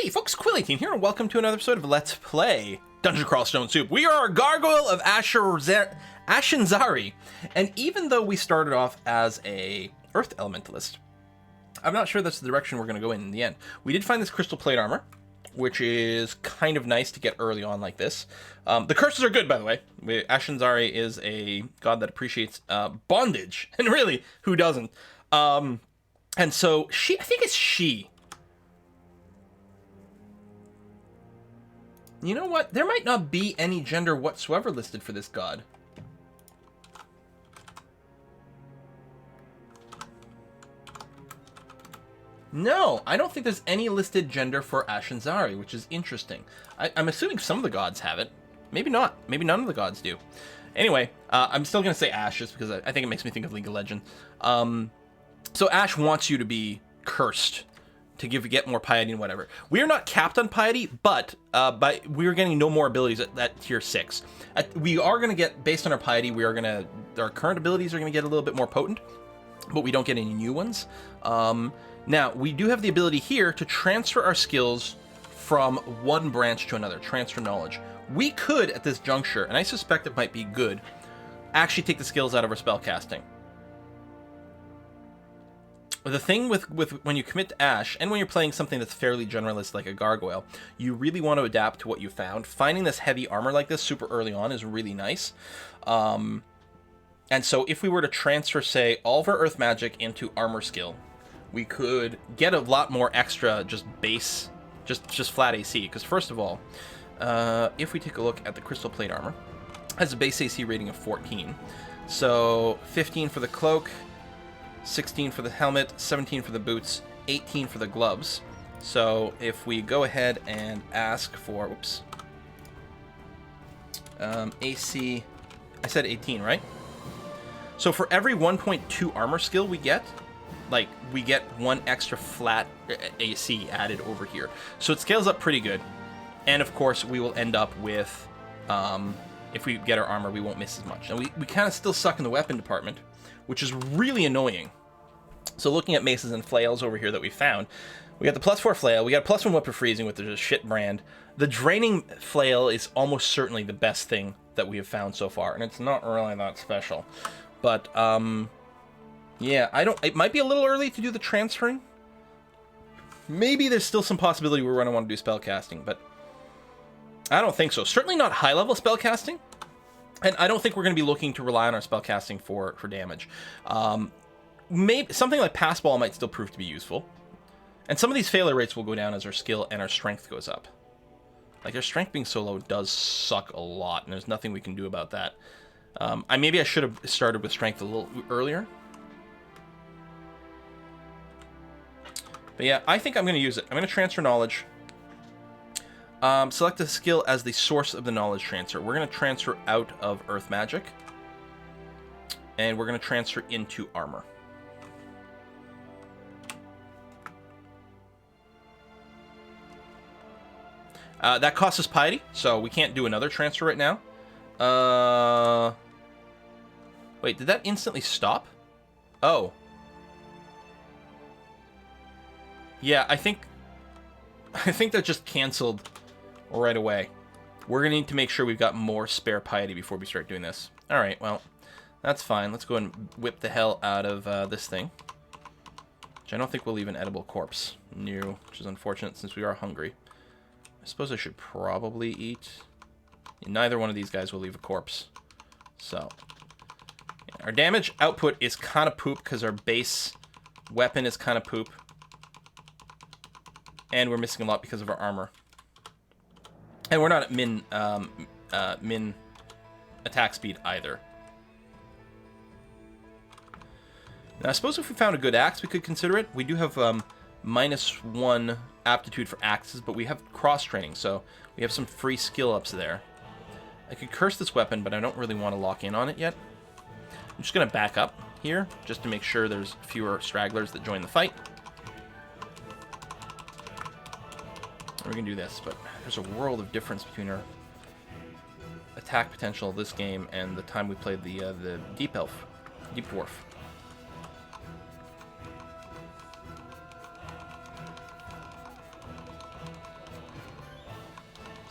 Hey folks, Quilly18 here, and welcome to another episode of Let's Play Dungeon Crawl Stone Soup. We are a Gargoyle of Ashinzari, and even though we started off as a Earth Elementalist, I'm not sure that's the direction we're going to go in the end. We did find this crystal plate armor, which is kind of nice to get early on like this. The curses are good, by the way. Ashinzari is a god that appreciates bondage, and really, who doesn't? And so, I think it's she. You know what? There might not be any gender whatsoever listed for this god. No, I don't think there's any listed gender for Ashinzari, which is interesting. I'm assuming some of the gods have it. Maybe not. Maybe none of the gods do. Anyway, I'm still going to say Ash just because I think it makes me think of League of Legends. So Ash wants you to be cursed to get more piety and whatever. We are not capped on piety, but we are getting no more abilities at tier 6. We are going to get, based on our piety, our current abilities are going to get a little bit more potent, but we don't get any new ones. Now, we do have the ability here to transfer our skills from one branch to another, transfer knowledge. We could, at this juncture, and I suspect it might be good, actually take the skills out of our spellcasting. The thing with when you commit to Ash, and when you're playing something that's fairly generalist like a Gargoyle, you really want to adapt to what you found. Finding this heavy armor like this super early on is really nice. And so if we were to transfer, say, all of our Earth Magic into Armor skill, we could get a lot more extra just base, just flat AC. Because first of all, if we take a look at the Crystal Plate Armor, it has a base AC rating of 14. So 15 for the cloak, 16 for the helmet, 17 for the boots, 18 for the gloves. So if we go ahead and ask for, AC, I said 18, right? So for every 1.2 armor skill we get, we get one extra flat AC added over here. So it scales up pretty good. And of course, we will end up with, if we get our armor, we won't miss as much. And we kind of still suck in the weapon department, which is really annoying. So looking at maces and flails over here that we found, we got the +4 flail, we got a +1 weapon freezing with the shit brand. The draining flail is almost certainly the best thing that we have found so far, and it's not really that special. But, yeah, it might be a little early to do the transferring. Maybe there's still some possibility we're going to want to do spellcasting, but I don't think so. Certainly not high-level spellcasting. And I don't think we're going to be looking to rely on our spellcasting for damage. Maybe something like Pass Ball might still prove to be useful. And some of these failure rates will go down as our skill and our strength goes up. Like, our strength being so low does suck a lot, and there's nothing we can do about that. Maybe I should have started with strength a little earlier. But yeah, I think I'm going to use it. I'm going to transfer knowledge. Select the skill as the source of the knowledge transfer. We're going to transfer out of Earth Magic. And we're going to transfer into Armor. That costs us Piety, so we can't do another transfer right now. Wait, did that instantly stop? Oh. Yeah, I think that just canceled right away. We're going to need to make sure we've got more spare piety before we start doing this. Alright, well, that's fine. Let's go and whip the hell out of this thing. Which I don't think we'll leave an edible corpse. No, which is unfortunate since we are hungry. I suppose I should probably eat. Neither one of these guys will leave a corpse. So, yeah, our damage output is kind of poop because our base weapon is kind of poop. And we're missing a lot because of our armor. And we're not at min attack speed either. Now, I suppose if we found a good axe, we could consider it. We do have -1 aptitude for axes, but we have cross-training, so we have some free skill ups there. I could curse this weapon, but I don't really want to lock in on it yet. I'm just going to back up here, just to make sure there's fewer stragglers that join the fight. We're going to do this, but there's a world of difference between our attack potential of this game and the time we played the Deep Dwarf.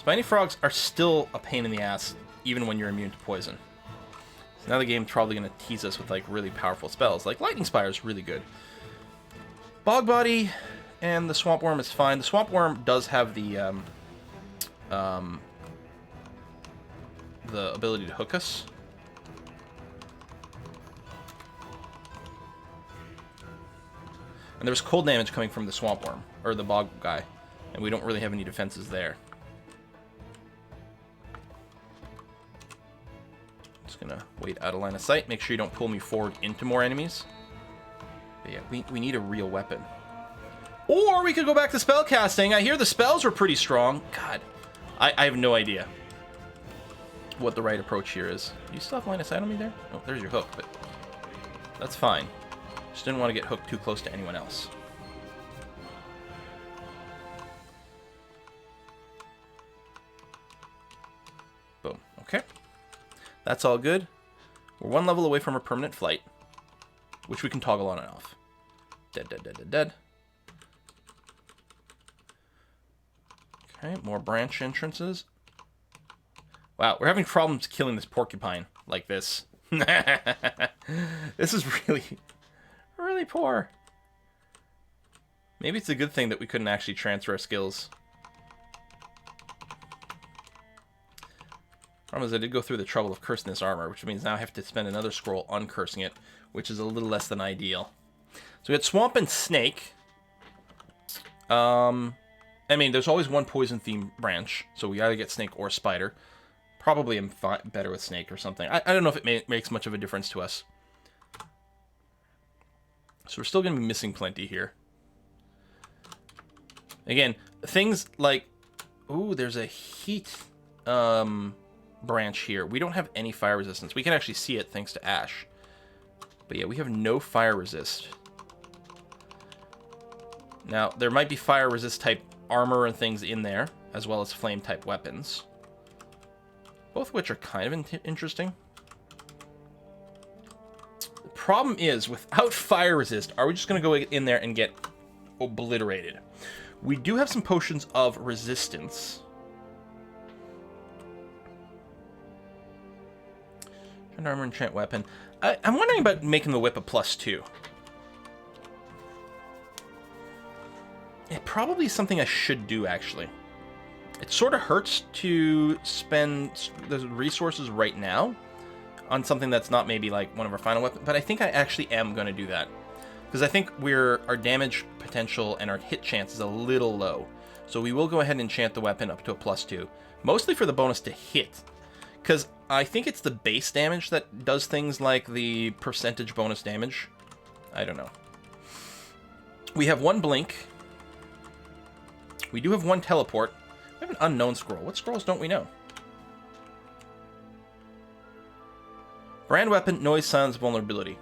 Spiny frogs are still a pain in the ass, even when you're immune to poison. So now the game's probably going to tease us with like really powerful spells. Like Lightning Spire is really good. Bog Body and the Swamp Worm is fine. The Swamp Worm does have the ability to hook us. And there was cold damage coming from the Swamp Worm, or the Bog guy, and we don't really have any defenses there. Just gonna wait out of line of sight, make sure you don't pull me forward into more enemies. But yeah, we need a real weapon. Or we could go back to spellcasting. I hear the spells were pretty strong. God, I have no idea what the right approach here is. Do you still have line of sight on me there? Oh, there's your hook, but that's fine. Just didn't want to get hooked too close to anyone else. Boom. Okay. That's all good. We're one level away from a permanent flight, which we can toggle on and off. Dead, dead, dead, dead, dead. Okay, more branch entrances. Wow, we're having problems killing this porcupine like this. This is really poor. Maybe it's a good thing that we couldn't actually transfer our skills. Problem is I did go through the trouble of cursing this armor, which means now I have to spend another scroll uncursing it, which is a little less than ideal. So we got Swamp and Snake. I mean, there's always one poison theme branch, so we either get Snake or Spider. Probably am better with Snake or something. I don't know if it makes much of a difference to us. So we're still going to be missing plenty here. Again, things like... Ooh, there's a heat branch here. We don't have any fire resistance. We can actually see it thanks to Ash. But yeah, we have no fire resist. Now, there might be fire resist type armor and things in there, as well as flame type weapons. Both of which are kind of interesting. The problem is, without fire resist, are we just going to go in there and get obliterated? We do have some potions of resistance. Armor enchant weapon. I'm wondering about making the whip a +2. It probably is something I should do, actually. It sort of hurts to spend the resources right now on something that's not maybe like one of our final weapons, but I think I actually am going to do that. Because I think our damage potential and our hit chance is a little low. So we will go ahead and enchant the weapon up to a +2. Mostly for the bonus to hit. Because I think it's the base damage that does things like the percentage bonus damage. I don't know. We have one blink. We do have one teleport. We have an unknown scroll. What scrolls don't we know? Brand weapon, noise, silence, vulnerability.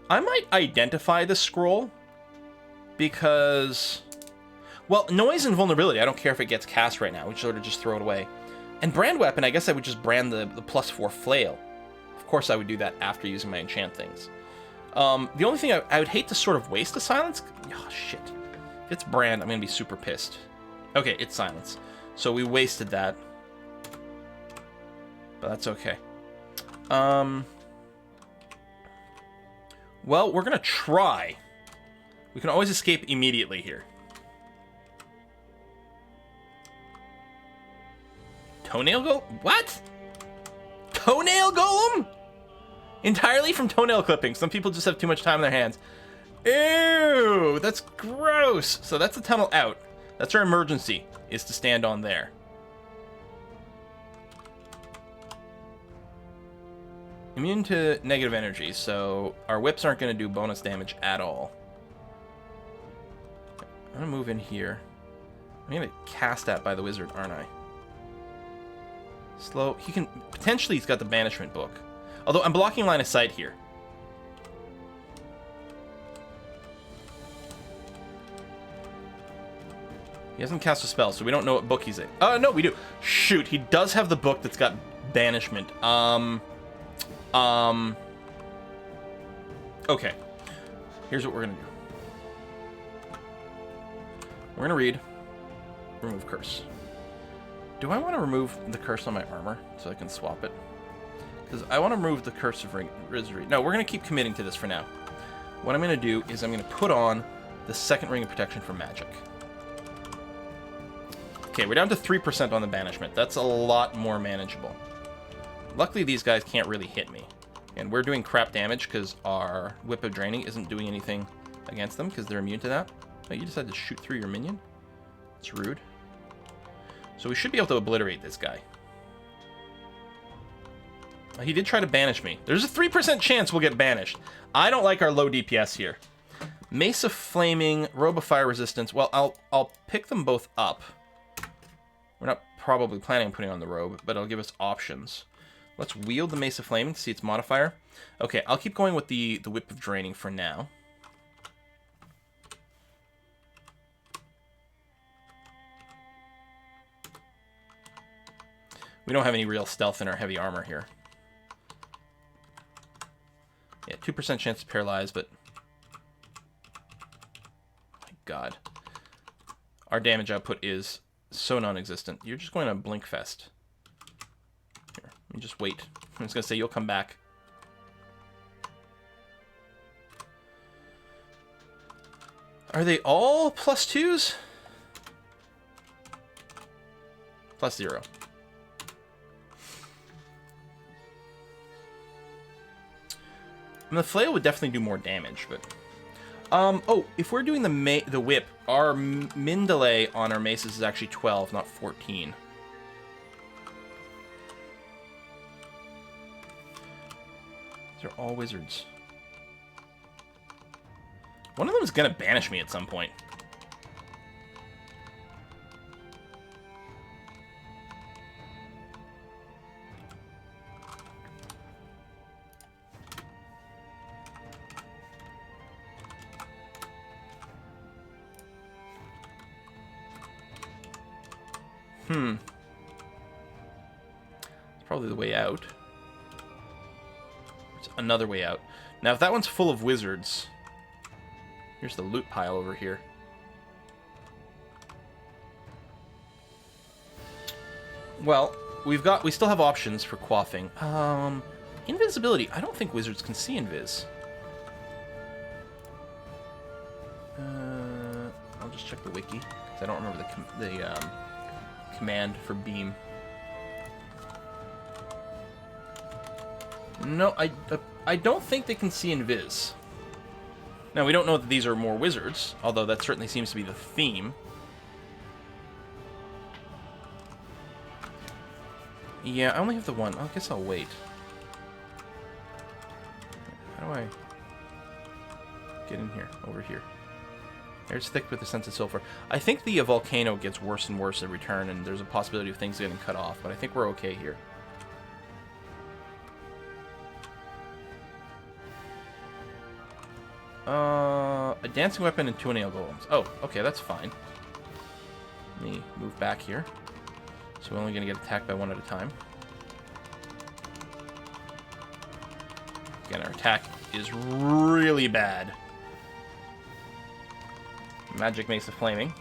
I might identify this scroll because, well, noise and vulnerability, I don't care if it gets cast right now. We sort of just throw it away. And brand weapon, I guess I would just brand the +4 flail. Of course, I would do that after using my enchant things. The only thing I would hate to sort of waste a silence. Oh, shit. If it's brand, I'm going to be super pissed. Okay, it's silence. So we wasted that. But that's okay. Well, we're going to try. We can always escape immediately here. Toenail Golem? What? Toenail Golem? Entirely from toenail clipping. Some people just have too much time on their hands. Ew, that's gross. So that's the tunnel out. That's our emergency, is to stand on there. Immune to negative energy, so our whips aren't going to do bonus damage at all. I'm going to move in here. I'm going to get cast at by the wizard, aren't I? Slow. He can... Potentially he's got the banishment book. Although I'm blocking line of sight here. He hasn't cast a spell, so we don't know what book he's in. Oh, no, we do. Shoot, he does have the book that's got banishment. Okay. Here's what we're gonna do. We're gonna read. remove curse. Do I want to remove the curse on my armor so I can swap it? Because I want to remove the curse of Wizardry. No, we're going to keep committing to this for now. What I'm going to do is I'm going to put on the second ring of protection for magic. Okay, we're down to 3% on the banishment. That's a lot more manageable. Luckily, these guys can't really hit me. And we're doing crap damage because our Whip of Draining isn't doing anything against them because they're immune to that. Oh, you decided to shoot through your minion? It's rude. So we should be able to obliterate this guy. He did try to banish me. There's a 3% chance we'll get banished. I don't like our low DPS here. Mace of Flaming, Robe of Fire Resistance. Well, I'll pick them both up. We're not probably planning on putting on the robe, but it'll give us options. Let's wield the Mace of Flaming to see its modifier. Okay, I'll keep going with the Whip of Draining for now. We don't have any real stealth in our heavy armor here. Yeah, 2% chance to paralyze, but... my god. Our damage output is so non-existent. You're just going to Blink Fest. Here, let me just wait. I'm just going to say you'll come back. Are they all +2s? +0. And the flail would definitely do more damage, but... oh, if we're doing the whip, our min delay on our maces is actually 12, not 14. These are all wizards. One of them is going to banish me at some point. It's probably the way out. It's another way out. Now, if that one's full of wizards... here's the loot pile over here. Well, we still have options for quaffing. Invisibility. I don't think wizards can see invis. I'll just check the wiki, because I don't remember the command for beam. No, I don't think they can see invis. Now, we don't know that these are more wizards, although that certainly seems to be the theme. Yeah, I only have the one. I guess I'll wait. How do I get in here? Over here. There's thick with a sense of sulfur. I think the volcano gets worse and worse every turn, and there's a possibility of things getting cut off, but I think we're okay here. A dancing weapon and 2 nail golems. Oh, okay, that's fine. Let me move back here. So we're only going to get attacked by one at a time. Again, our attack is really bad. Magic Mace of Flaming.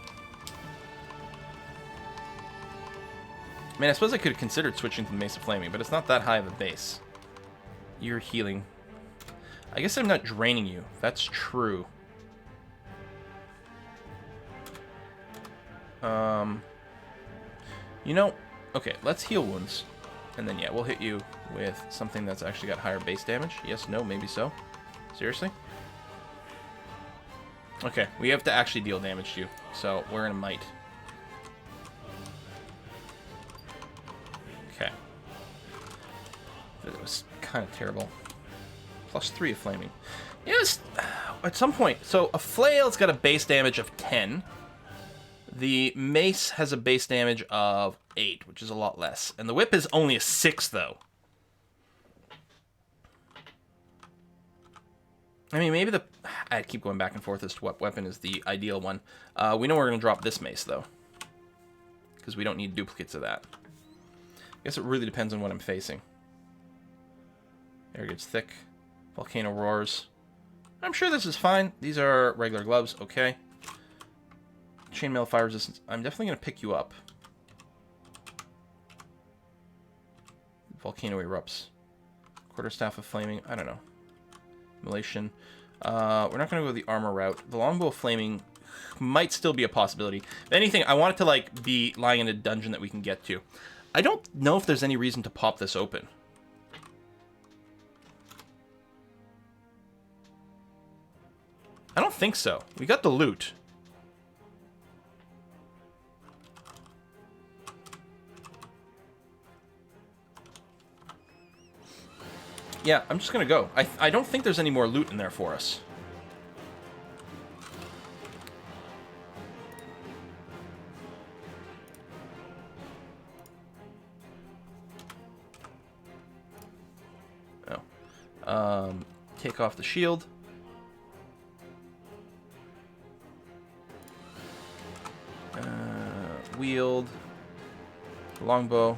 I mean, I suppose I could have considered switching to the Mace of Flaming, but it's not that high of a base. You're healing. I guess I'm not draining you. That's true. You know, okay, let's heal wounds. And then, yeah, we'll hit you with something that's actually got higher base damage. Yes, no, maybe so. Seriously? Okay, we have to actually deal damage to you. So, we're in a might. Okay. That was kind of terrible. +3 of flaming. Yes, at some point. So, a flail's got a base damage of 10. The mace has a base damage of 8, which is a lot less. And the whip is only a 6, though. I mean, maybe I keep going back and forth as to what weapon is the ideal one. We know we're going to drop this mace, though. Because we don't need duplicates of that. I guess it really depends on what I'm facing. Air gets thick. Volcano roars. I'm sure this is fine. These are regular gloves. Okay. chainmail fire resistance. I'm definitely going to pick you up. Volcano erupts. Quarterstaff of flaming. I don't know. Immolation. We're not going to go the armor route. The longbow of flaming might still be a possibility. If anything, I want it to like be lying in a dungeon that we can get to. I don't know if there's any reason to pop this open. I don't think so. We got the loot. Yeah, I'm just gonna go. I don't think there's any more loot in there for us. Oh. Take off the shield. Wield. Longbow.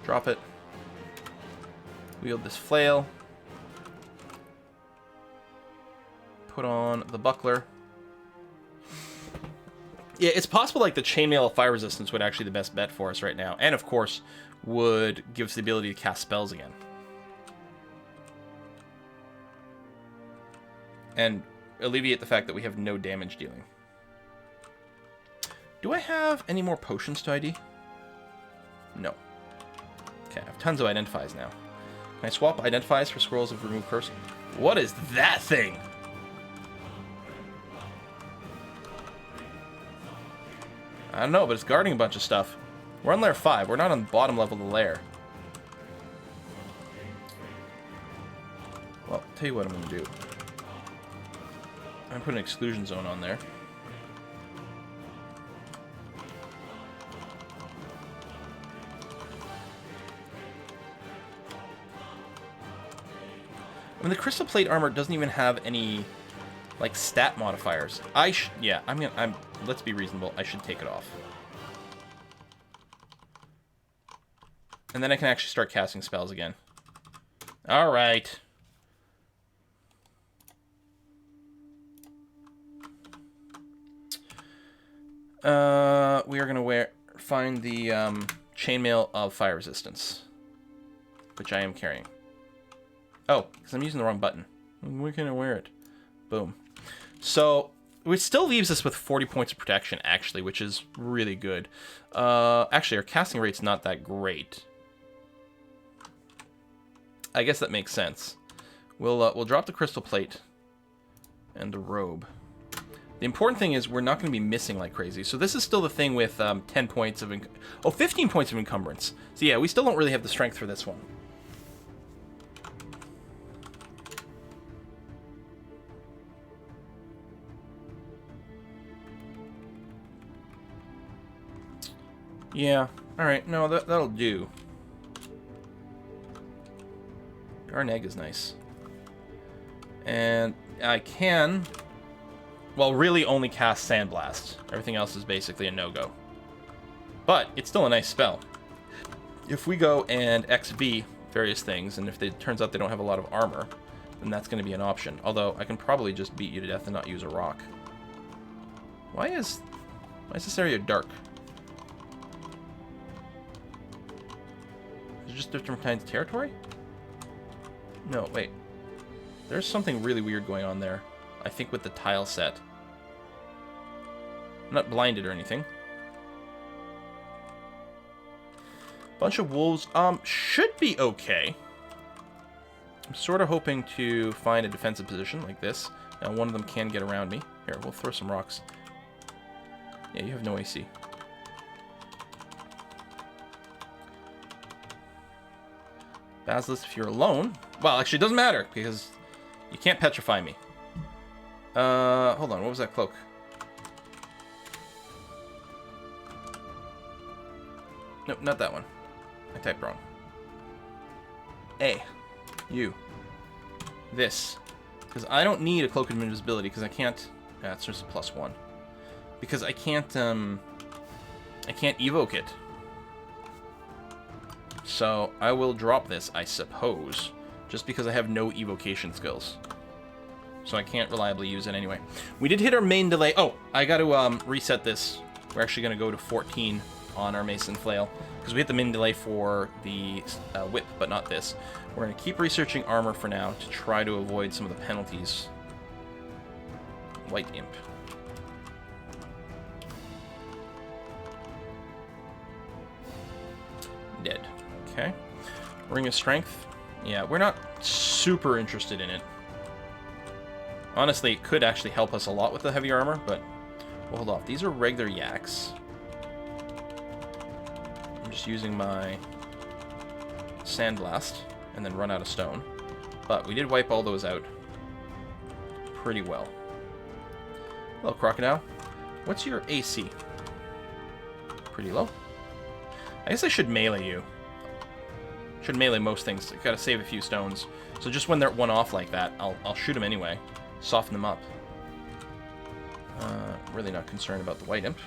Drop it. Wield this flail. Put on the buckler. Yeah, it's possible like the chainmail of fire resistance would actually be the best bet for us right now. And of course, would give us the ability to cast spells again. And alleviate the fact that we have no damage dealing. Do I have any more potions to ID? No. Okay, I have tons of identifies now. Can I swap identifies for scrolls of remove curse? What is that thing? I don't know, but it's guarding a bunch of stuff. We're on layer 5. We're not on the bottom level of the layer. Well, I'll tell you what I'm going to do. I'm going to put an exclusion zone on there. I mean, the crystal plate armor doesn't even have any, like, stat modifiers. Yeah, let's be reasonable. I should take it off. And then I can actually start casting spells again. All right. We are gonna find the chainmail of fire resistance, which I am carrying. Oh, because I'm using the wrong button. Where can I wear it? Boom. So, which still leaves us with 40 points of protection, actually, which is really good. Actually, our casting rate's not that great. I guess that makes sense. We'll drop the crystal plate and the robe. The important thing is we're not going to be missing like crazy. So this is still the thing with 10 points of... 15 points of encumbrance. So yeah, we still don't really have the strength for this one. Yeah, alright, no, that'll do. Our egg is nice. And I can, well, really only cast Sandblast. Everything else is basically a no-go. But it's still a nice spell. If we go and XB various things, and if it turns out they don't have a lot of armor, then that's going to be an option. Although, I can probably just beat you to death and not use a rock. Why is this area dark? Just different kinds of territory? No, wait. There's something really weird going on there. I think with the tile set. I'm not blinded or anything. Bunch of wolves. Should be okay. I'm sort of hoping to find a defensive position like this. Now one of them can get around me. Here, we'll throw some rocks. Yeah, you have no AC. Basilisk, if you're alone... Well, actually, it doesn't matter, because you can't petrify me. Hold on, what was that cloak? Nope, not that one. I typed wrong. A. You. This. Because I don't need a cloak of invisibility, because I can't... Yeah, it's just a +1. Because I can't evoke it. So, I will drop this, I suppose, just because I have no evocation skills. so I can't reliably use it anyway. We did hit our main delay. Oh, I got to reset this. We're actually going to go to 14 on our Mason Flail, because we hit the min delay for the whip, but not this. We're going to keep researching armor for now to try to avoid some of the penalties. White Imp. Dead. Okay. Ring of Strength. Yeah, we're not super interested in it. Honestly, it could actually help us a lot with the heavy armor, but we'll hold off. These are regular yaks. I'm just using my Sandblast and then run out of stone. But we did wipe all those out pretty well. Hello, Crocodile. What's your AC? Pretty low. I guess I should melee you. Should melee most things. I gotta save a few stones. So just when they're one off like that, I'll shoot them anyway. Soften them up. Really not concerned about the White Imp.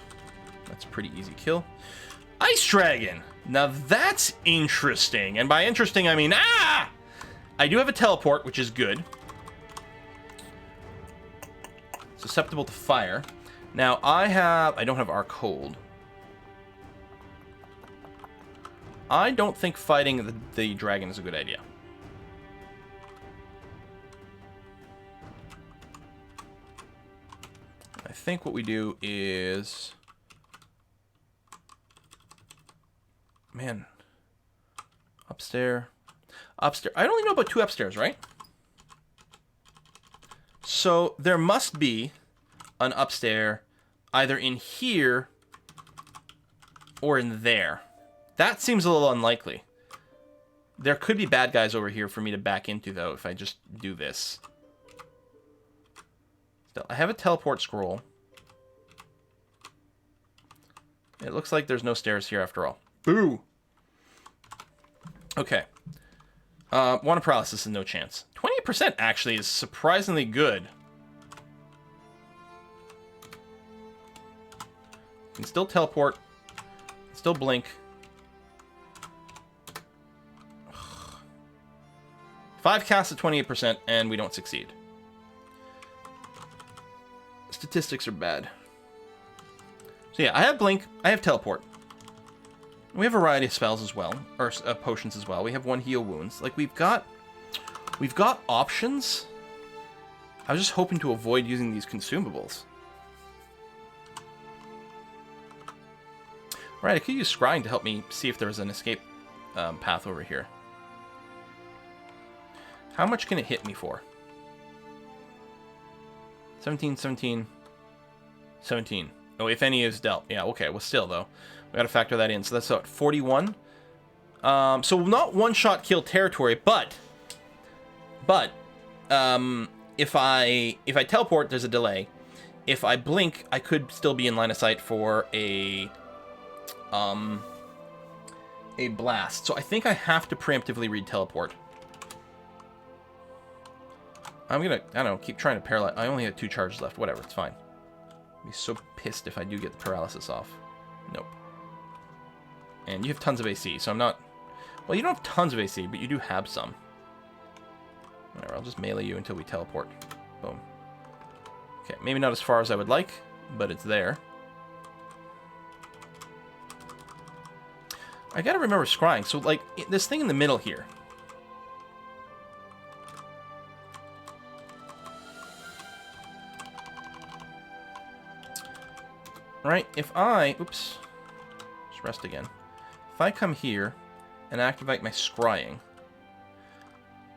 That's a pretty easy kill. Ice Dragon! Now that's interesting. And by interesting, I mean, ah! I do have a teleport, which is good. Susceptible to fire. Now I don't have Arc Hold. I don't think fighting the dragon is a good idea. I think what we do is... Man. Upstairs. Upstairs. I only know about 2 upstairs, right? So there must be an upstairs either in here or in there. That seems a little unlikely. There could be bad guys over here for me to back into, though, if I just do this. Still, I have a teleport scroll. It looks like there's no stairs here after all. Boo! Okay. One of paralysis is no chance. 28% actually is surprisingly good. Can still teleport. Still blink. 5 casts at 28%, and we don't succeed. Statistics are bad. So yeah, I have blink. I have teleport. We have a variety of spells as well, or potions as well. We have 1 heal wounds. Like we've got options. I was just hoping to avoid using these consumables. Right, I could use scrying to help me see if there's an escape path over here. How much can it hit me for? 17, 17, 17. Oh, if any is dealt. Yeah, okay, well still though. We gotta factor that in. So that's what, 41? So not one-shot kill territory, but if I teleport, there's a delay. If I blink, I could still be in line of sight for a blast. So I think I have to preemptively read teleport. I'm gonna, I don't know, keep trying to paralyze. I only have 2 charges left. Whatever, it's fine. I'd be so pissed if I do get the paralysis off. Nope. And you have tons of AC, so I'm not... Well, you don't have tons of AC, but you do have some. Whatever, I'll just melee you until we teleport. Boom. Okay, maybe not as far as I would like, but it's there. I gotta remember scrying. So, like, this thing in the middle here. Right, if I... Oops. Just rest again. If I come here and activate my scrying,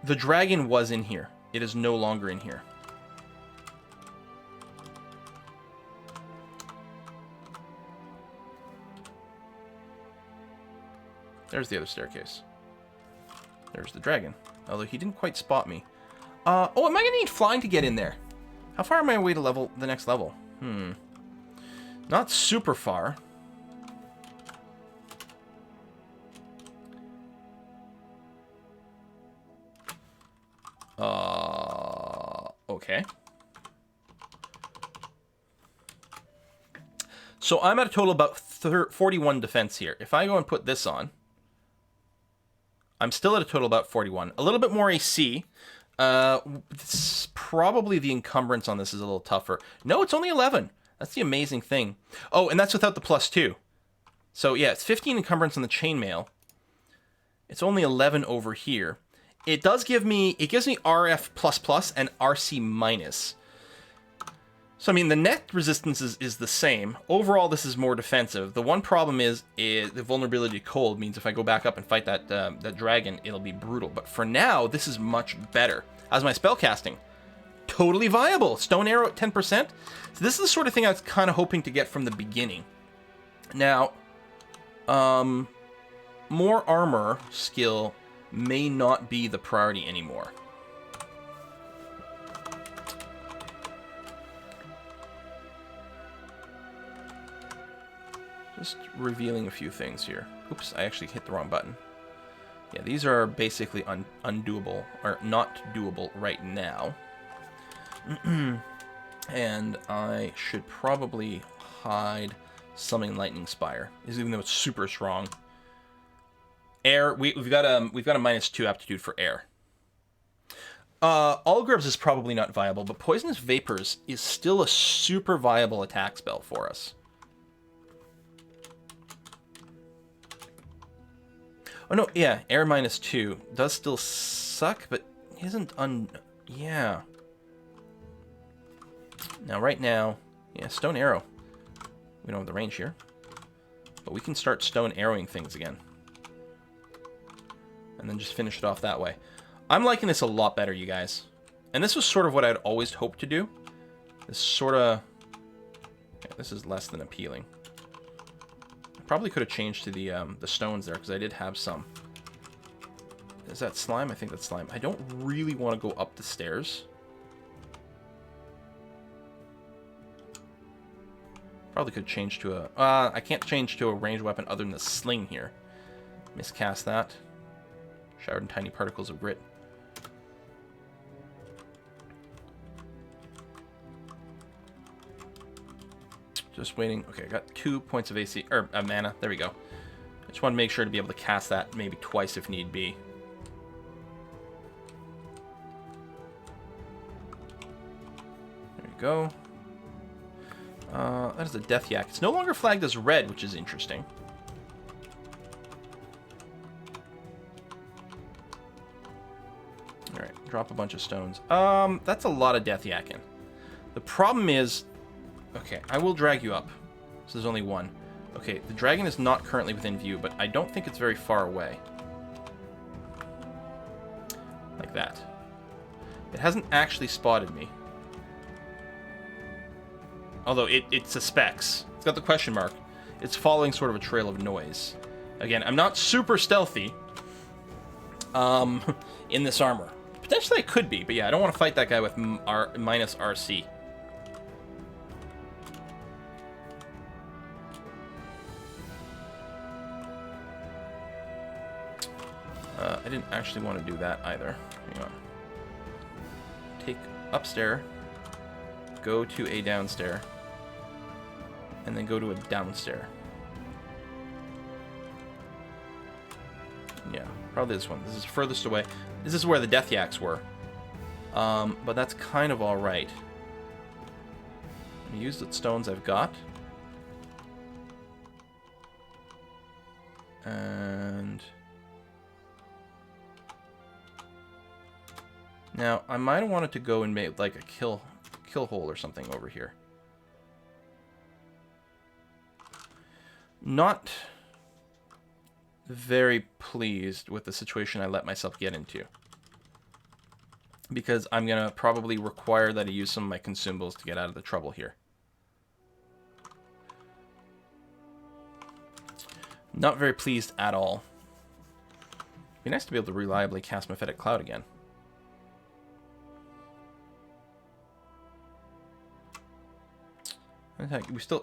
the dragon was in here. It is no longer in here. There's the other staircase. There's the dragon. Although he didn't quite spot me. Oh, am I going to need flying to get in there? How far am I away to level the next level? Not super far. Okay. So I'm at a total of about 41 defense here. If I go and put this on, I'm still at a total of about 41. A little bit more AC. It's probably the encumbrance on this is a little tougher. No, it's only 11. That's the amazing thing. Oh, and that's without the +2. So yeah, it's 15 encumbrance on the chainmail. It's only 11 over here. It does give me, it gives me RF++ and RC-. So I mean, the net resistance is the same. Overall, this is more defensive. The one problem is the vulnerability to cold means if I go back up and fight that dragon, it'll be brutal. But for now, this is much better. How's my spellcasting? Totally viable. Stone arrow at 10%. So this is the sort of thing I was kind of hoping to get from the beginning. Now, more armor skill may not be the priority anymore. Just revealing a few things here. Oops, I actually hit the wrong button. Yeah, these are basically undoable, or not doable right now. And I should probably hide Summoning Lightning Spire, even though it's super strong. Air, we've got a -2 aptitude for air. Allgrebs is probably not viable, but Poisonous Vapors is still a super viable attack spell for us. Oh no, yeah, air -2 does still suck, but isn't yeah. Now, right now, yeah, Stone Arrow. We don't have the range here, but we can start Stone Arrowing things again. And then just finish it off that way. I'm liking this a lot better, you guys. And this was sort of what I'd always hoped to do. This sort of... Yeah, this is less than appealing. I probably could have changed to the stones there, because I did have some. Is that slime? I think that's slime. I don't really want to go up the stairs. Probably could change to a... I can't change to a ranged weapon other than the sling here. Miscast that. Showered in tiny particles of grit. Just waiting. Okay, I got 2 points of AC, or mana. There we go. I just want to make sure to be able to cast that maybe twice if need be. There we go. That is a Death Yak. It's no longer flagged as red, which is interesting. Alright, drop a bunch of stones. That's a lot of Death Yakking. The problem is... Okay, I will drag you up. So there's only one. Okay, the dragon is not currently within view, but I don't think it's very far away. Like that. It hasn't actually spotted me. Although it suspects. It's got the question mark. It's following sort of a trail of noise. Again, I'm not super stealthy in this armor. Potentially I could be, but yeah, I don't want to fight that guy with minus RC. I didn't actually want to do that either. Hang on. Take upstairs. Go to a downstairs. And then go to a downstairs. Yeah, probably this one. This is furthest away. This is where the Death Yaks were. But that's kind of alright. I'm gonna use the stones I've got. And... Now, I might have wanted to go and make like a kill hole or something over here. Not very pleased with the situation I let myself get into. Because I'm going to probably require that I use some of my consumables to get out of the trouble here. Not very pleased at all. It'd be nice to be able to reliably cast Mephitic Cloud again.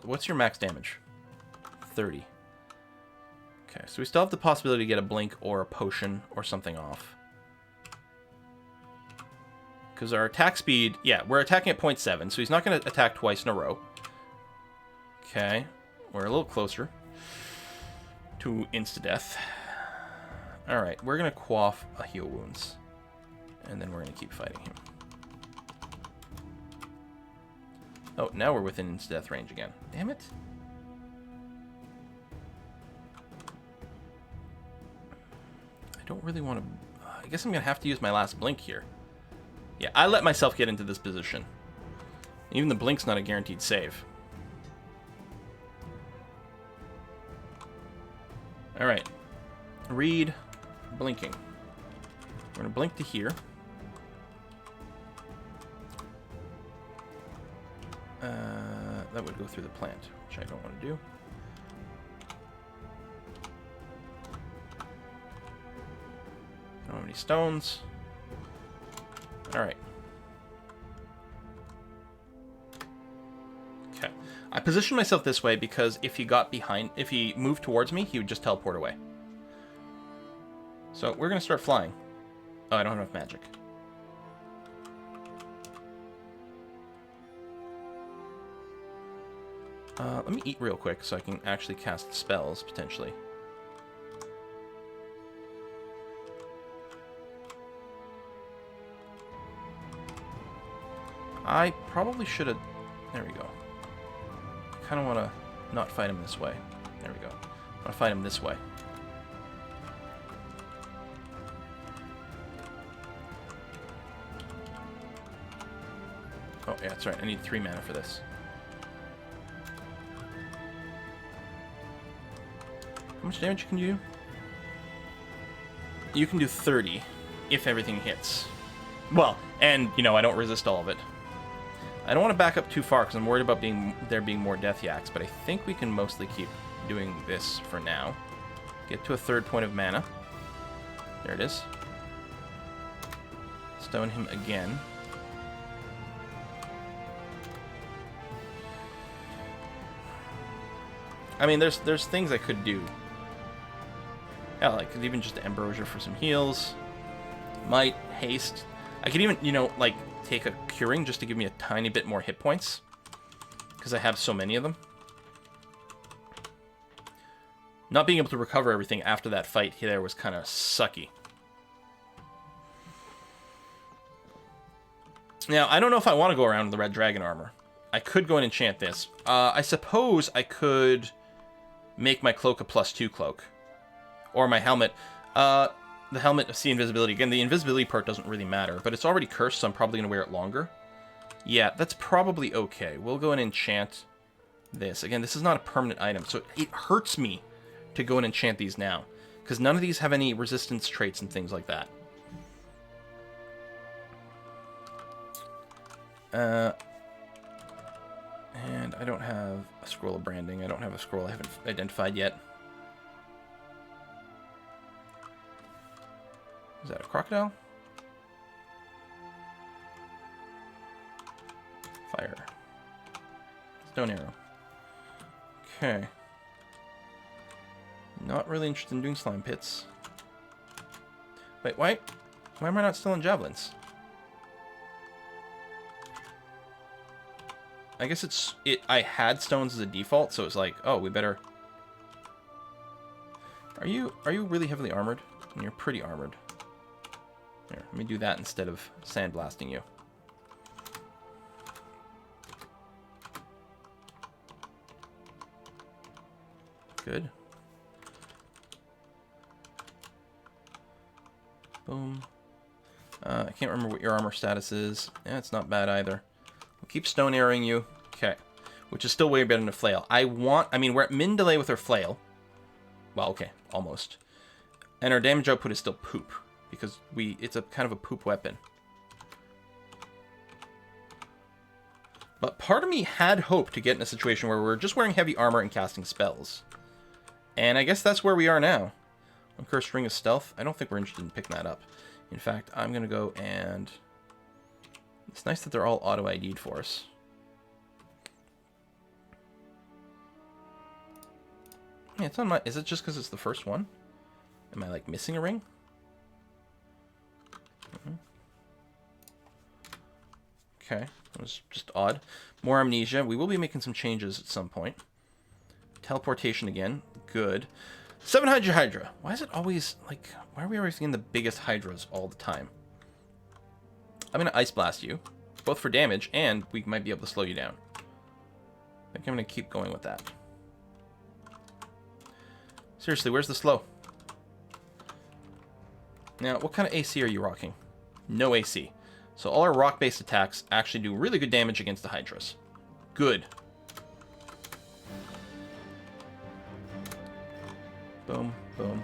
What's your max damage? 30. Okay, so we still have the possibility to get a blink or a potion or something off. Because our attack speed, yeah, we're attacking at 0.7, so he's not going to attack twice in a row. Okay, we're a little closer to insta-death. Alright, we're going to quaff a heal wounds. And then we're going to keep fighting him. Oh, now we're within its death range again. Damn it. I don't really want to... I guess I'm going to have to use my last blink here. Yeah, I let myself get into this position. Even the blink's not a guaranteed save. Alright. Read blinking. We're going to blink to here. That would go through the plant, which I don't want to do. I don't have any stones. Alright. Okay. I positioned myself this way because if he moved towards me, he would just teleport away. So we're going to start flying. Oh, I don't have enough magic. Let me eat real quick so I can actually cast spells, potentially. I probably should have... There we go. I kind of want to not fight him this way. There we go. I want to fight him this way. Oh, yeah, that's right. I need 3 mana for this. How much damage can you do? You can do 30 if everything hits. Well, and, you know, I don't resist all of it. I don't want to back up too far because I'm worried about there being more death yaks, but I think we can mostly keep doing this for now. Get to a 3rd point of mana. There it is. Stone him again. I mean, there's things I could do. Yeah, like even just ambrosia for some heals. Might, haste. I could even, you know, like take a curing just to give me a tiny bit more hit points. Because I have so many of them. Not being able to recover everything after that fight there was kind of sucky. Now, I don't know if I want to go around with the red dragon armor. I could go and enchant this. I suppose I could make my cloak a +2 cloak. Or my helmet. The helmet, see invisibility. Again, the invisibility part doesn't really matter, but it's already cursed, so I'm probably going to wear it longer. Yeah, that's probably okay. We'll go and enchant this. Again, this is not a permanent item, so it hurts me to go and enchant these now, because none of these have any resistance traits and things like that. And I don't have a scroll of branding. I don't have a scroll I haven't identified yet. Is that a crocodile? Fire. Stone arrow. Okay. Not really interested in doing slime pits. Wait, why am I not still in javelins? I guess I had stones as a default, so it's like, oh, we better... Are you really heavily armored? And you're pretty armored. Here, let me do that instead of sandblasting you. Good. Boom. I can't remember what your armor status is. Yeah, it's not bad either. We'll keep stone arrowing you. Okay. Which is still way better than a flail. I mean, we're at min delay with our flail. Well, okay. Almost. And our damage output is still poop. Because it's a kind of a poop weapon. But part of me had hoped to get in a situation where we're just wearing heavy armor and casting spells. And I guess that's where we are now. Uncursed Ring of Stealth. I don't think we're interested in picking that up. In fact, I'm going to go and... It's nice that they're all auto-ID'd for us. Yeah, it's on my... Is it just because it's the first one? Am I, like, missing a ring? Okay, that was just odd. More amnesia. We will be making some changes at some point. Teleportation again. Good. 7 Hydra. Why is it always, like... Why are we always getting the biggest Hydras all the time? I'm going to Ice Blast you. Both for damage, and we might be able to slow you down. think I'm going to keep going with that. Seriously, where's the slow? Now, what kind of AC are you rocking? No AC. So all our rock-based attacks actually do really good damage against the Hydras. Good. Boom, boom.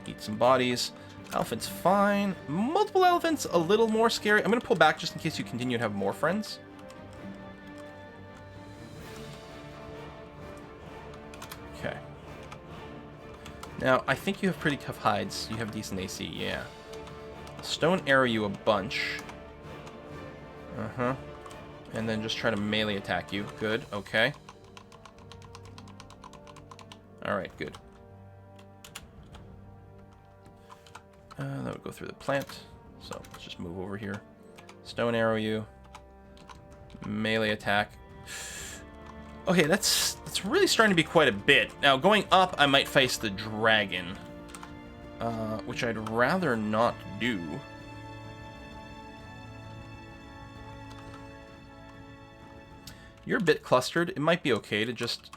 Eat some bodies. Elephant's fine. Multiple elephants, a little more scary. I'm going to pull back just in case you continue to have more friends. Okay. Now, I think you have pretty tough hides. You have decent AC, yeah. Stone arrow you a bunch. Uh-huh. And then just try to melee attack you. Good, okay. Alright, good. That would go through the plant. So, let's just move over here. Stone arrow you. Melee attack. Okay, that's really starting to be quite a bit. Now, going up, I might face the dragon. Which I'd rather not do. You're a bit clustered. It might be okay to just...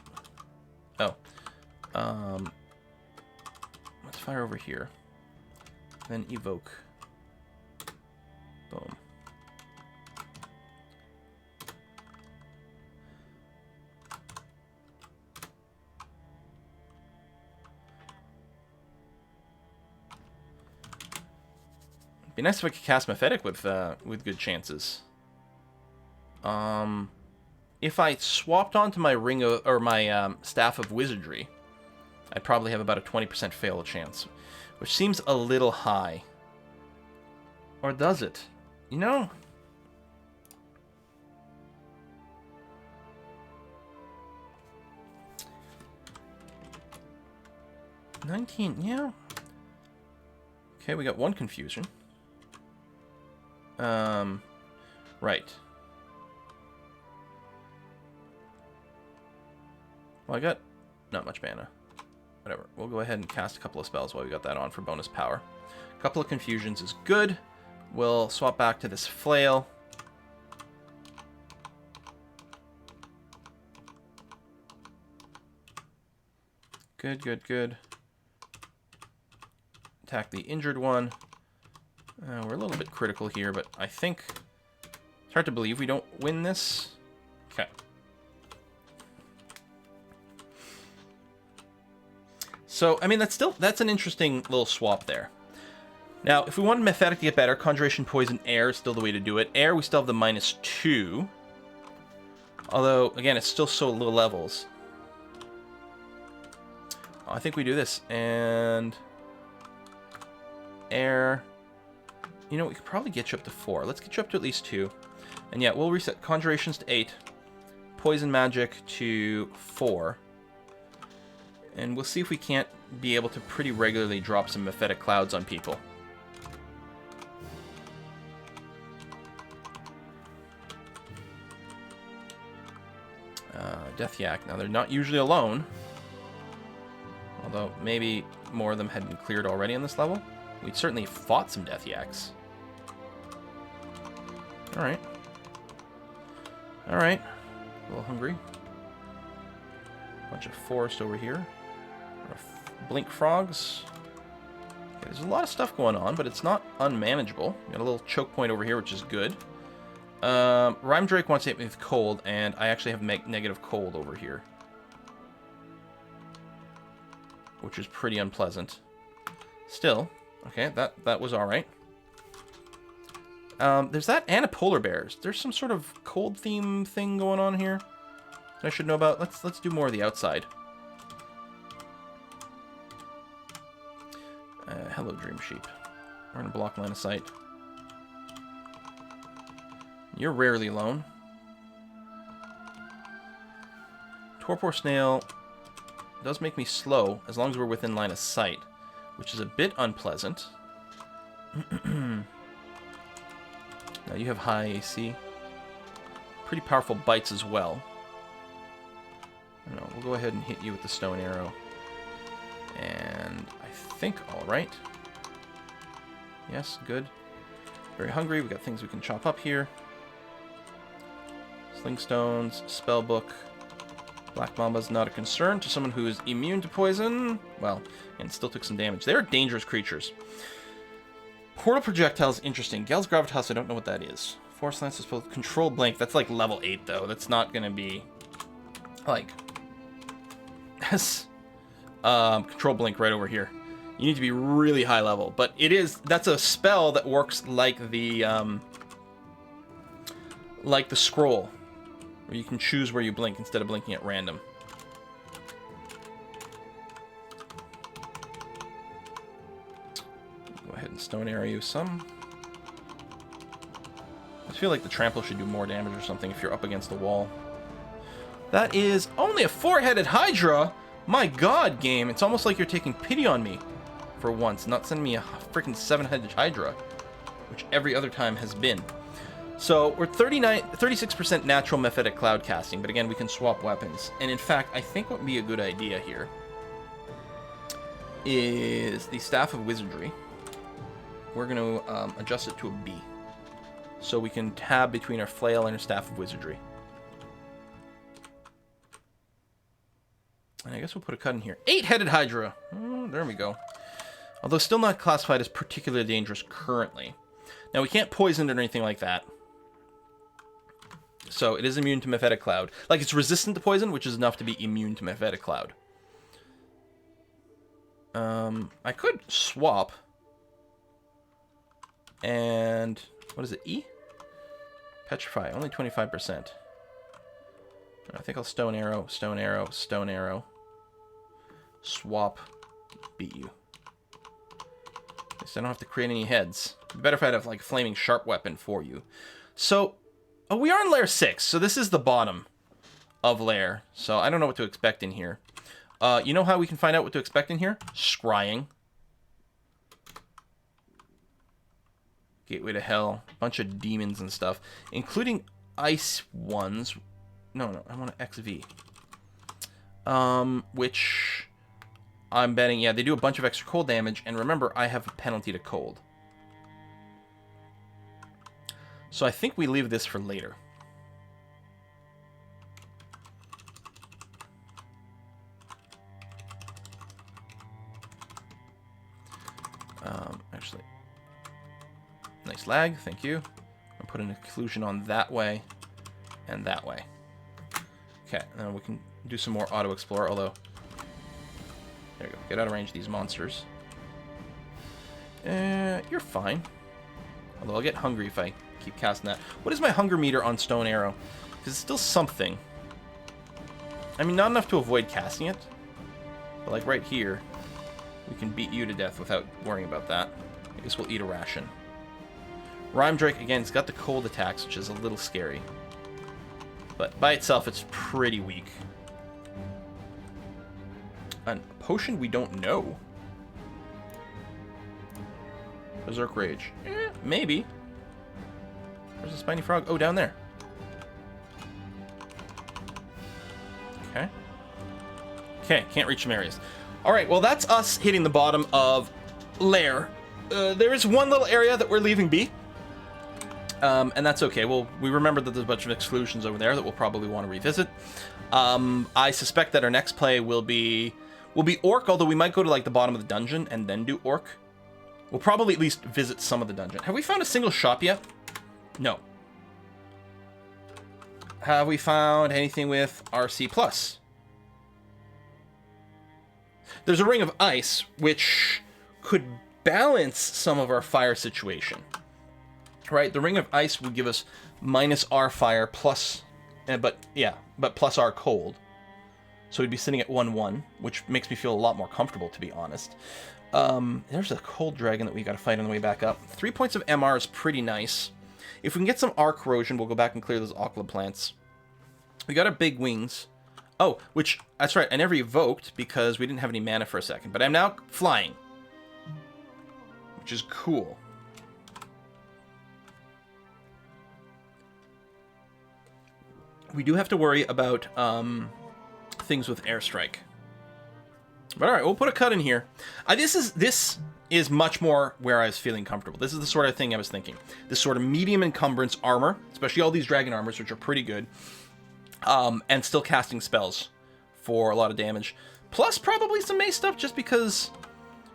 Oh. Let's fire over here. Then evoke. Boom. It'd be nice if I could cast Mephitic with good chances. If I swapped onto my ring of, or my staff of wizardry, I'd probably have about a 20% fail chance, which seems a little high. Or does it? You know? $19, yeah. Okay, we got one confusion. Right. Well, I got not much mana. Whatever. We'll go ahead and cast a couple of spells while we got that on for bonus power. A couple of confusions is good. We'll swap back to this flail. Good, good, good. Attack the injured one. We're a little bit critical here, but I think it's hard to believe we don't win this. Okay. So, I mean, that's an interesting little swap there. Now, if we wanted Mephitic to get better, Conjuration, Poison, Air is still the way to do it. Air, we still have the -2. Although, again, it's still so low levels. I think we do this, and... Air... You know, we could probably get you up to 4. Let's get you up to at least 2. And yeah, we'll reset Conjurations to 8. Poison Magic to 4. And we'll see if we can't be able to pretty regularly drop some Mephitic Clouds on people. Death Yak. Now, they're not usually alone. Although, maybe more of them had been cleared already on this level. We'd certainly fought some Death Yaks. Alright. Alright. A little hungry. Bunch of forest over here. Blink frogs. Okay, there's a lot of stuff going on, but it's not unmanageable. Got a little choke point over here, which is good. Rhyme Drake wants to hit me with cold, and I actually have negative cold over here, which is pretty unpleasant. Still, okay, that was all right. There's that and a polar bears. There's some sort of cold theme thing going on here that I should know about. Let's do more of the outside. Hello, Dream Sheep. We're gonna block line of sight. You're rarely alone. Torpor Snail does make me slow as long as we're within line of sight, which is a bit unpleasant. Now you have high AC. Pretty powerful bites as well. No, we'll go ahead and hit you with the stone arrow. And I think all right. Yes, good. Very hungry. We got things we can chop up here. Slingstones, Spellbook. Black Mamba's not a concern to someone who is immune to poison. Well, and still took some damage. They're dangerous creatures. Portal Projectile's interesting. Gale's Gravitas, I don't know what that is. Force Lance is both Control Blink. That's like level 8, though. That's not going to be, like... Control Blink right over here. You need to be really high level. But it is... That's a spell that works like the scroll. Where you can choose where you blink instead of blinking at random. Go ahead and Stone Arrow you some. I feel like the Trample should do more damage or something if you're up against the wall. That is only a 4-headed Hydra! My god, game! It's almost like you're taking pity on me. For once, not sending me a freaking 7-headed Hydra. Which every other time has been. So, we're 36% natural Mephitic Cloud casting, but again, we can swap weapons. And in fact, I think what would be a good idea here is the Staff of Wizardry. We're going to adjust it to a B. So we can tab between our Flail and our Staff of Wizardry. And I guess we'll put a cut in here. 8-headed Hydra! There we go. Although still not classified as particularly dangerous currently. Now, we can't poison it or anything like that. So, it is immune to Mephitic Cloud. Like, it's resistant to poison, which is enough to be immune to Mephitic Cloud. I could swap. And... what is it? E? Petrify. Only 25%. I think I'll Stone Arrow, Stone Arrow, Stone Arrow. Swap. Beat you. At least I don't have to create any heads. It'd be better if I had a, like, Flaming Sharp weapon for you. So... oh, we are in Lair 6, so this is the bottom of Lair. So I don't know what to expect in here. You know how we can find out what to expect in here? Scrying. Gateway to Hell. Bunch of demons and stuff. Including ice ones. No, I want an XV. Which I'm betting, yeah, they do a bunch of extra cold damage. And remember, I have a penalty to cold. So I think we leave this for later. Actually, nice lag, thank you. I'll put an occlusion on that way and that way. Okay, now we can do some more auto explore, although... there you go, get out of range of these monsters. You're fine. Although I'll get hungry if I keep casting that. What is my hunger meter on Stone Arrow? Because it's still something. I mean, not enough to avoid casting it. But like right here, we can beat you to death without worrying about that. I guess we'll eat a ration. Rhyme Drake, again, it's got the cold attacks, which is a little scary. But by itself, it's pretty weak. A potion we don't know. Berserk Rage. Maybe. Where's the Spiny Frog? Oh, down there. Okay. Okay, can't reach some areas. Alright, well that's us hitting the bottom of Lair. There is one little area that we're leaving be. And that's okay. We remember that there's a bunch of exclusions over there that we'll probably want to revisit. I suspect that our next play will be Orc, although we might go to like the bottom of the dungeon and then do Orc. We'll probably at least visit some of the dungeon. Have we found a single shop yet? No. Have we found anything with RC+? There's a Ring of Ice, which could balance some of our fire situation. Right? The Ring of Ice would give us minus R fire plus... but plus R cold. So we'd be sitting at 1-1, which makes me feel a lot more comfortable, to be honest. There's a cold dragon that we got to fight on the way back up. 3 points of MR is pretty nice. If we can get some R corrosion, we'll go back and clear those Ocla plants. We got our big wings. Oh, which, that's right, I never evoked because we didn't have any mana for a second. But I'm now flying. Which is cool. We do have to worry about things with airstrike. But all right, we'll put a cut in here. This is much more where I was feeling comfortable. This is the sort of thing I was thinking. This sort of medium encumbrance armor, especially all these dragon armors, which are pretty good, and still casting spells for a lot of damage. Plus probably some mace stuff, just because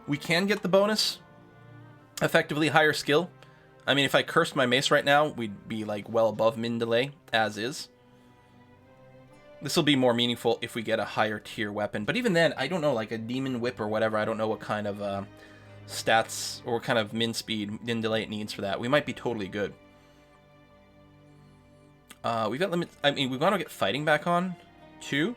we can get the bonus. Effectively higher skill. I mean, if I cursed my mace right now, we'd be like well above min delay, as is. This will be more meaningful if we get a higher tier weapon. But even then, I don't know, like a demon whip or whatever, I don't know what kind of stats or what kind of min speed, min delay it needs for that. We might be totally good. We've got limit. I mean, we want to get fighting back on too.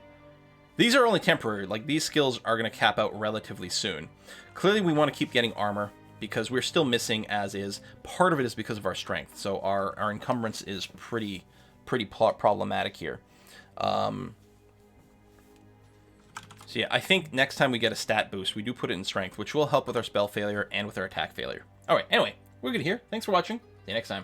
These are only temporary. Like, these skills are going to cap out relatively soon. Clearly, we want to keep getting armor because we're still missing as is. Part of it is because of our strength. So our encumbrance is pretty problematic here. So yeah, I think next time we get a stat boost, we do put it in strength, which will help with our spell failure and with our attack failure. All right, anyway, we're good here. Thanks for watching. See you next time.